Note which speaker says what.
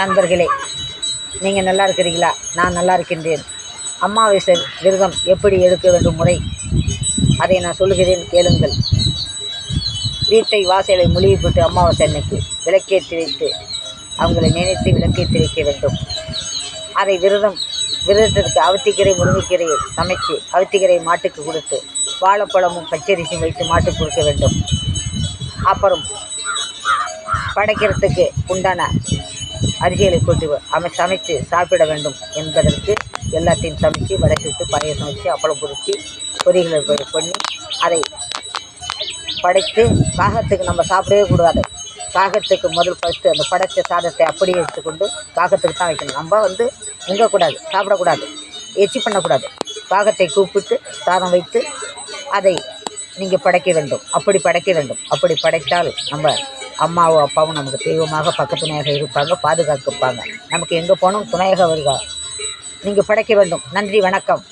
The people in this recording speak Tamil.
Speaker 1: நண்பர்களே, நீங்கள் நல்லா இருக்கிறீங்களா? நான் நல்லா இருக்கின்றேன். அமாவாசை விரதம் எப்படி எடுக்க வேண்டும் முறை, அதை நான் சொல்லுகிறேன், கேளுங்கள். வீட்டை வாசலை மொழியை போட்டு அமாவாசை அன்னைக்கு விளக்கேற்றி வைத்து அவங்களை நினைத்து விளக்கேற்றி வைக்க வேண்டும். அதை விரதத்திற்கு அவுத்திக்கீரை முருங்கைக்கீரையை சமைத்து அவுத்திக்கீரை மாட்டுக்கு கொடுத்து வாழைப்பழமும் பச்சரிசியும் வைத்து மாட்டுக்கு கொடுக்க வேண்டும். அப்புறம் படைக்கிறதுக்கு உண்டான அரிசிகளை போட்டு சமைத்து சாப்பிட வேண்டும் என்பதற்கு எல்லாத்தையும் சமைத்து வடை சுட்டு பாயசம் வச்சு அப்பளம் பொரித்து பொரிகளை பண்ணி அதை படைத்து காகத்துக்கு நம்ம சாப்பிடவே கூடாது. காகத்துக்கு முதல் ஃபஸ்ட்டு அந்த படைத்த சாதத்தை அப்படியே எடுத்துக்கொண்டு காகத்துக்கு தான் வைக்கணும். நம்ம உங்கக்கூடாது, சாப்பிடக்கூடாது, எச்சி பண்ணக்கூடாது. காகத்தை கூப்பிட்டு சாதம் வைத்து அதை நீங்கள் படைக்க வேண்டும். அப்படி படைக்க வேண்டும். அப்படி படைத்தால் நம்ம அம்மாவும் அப்பாவும் நமக்கு தெய்வமாக பக்கத்து துணையாக இருப்பாங்க, பாதுகாப்பாங்க. நமக்கு எங்கே போனோம் துணையாக வருவார். நீங்கள் படைக்க வேண்டும். நன்றி, வணக்கம்.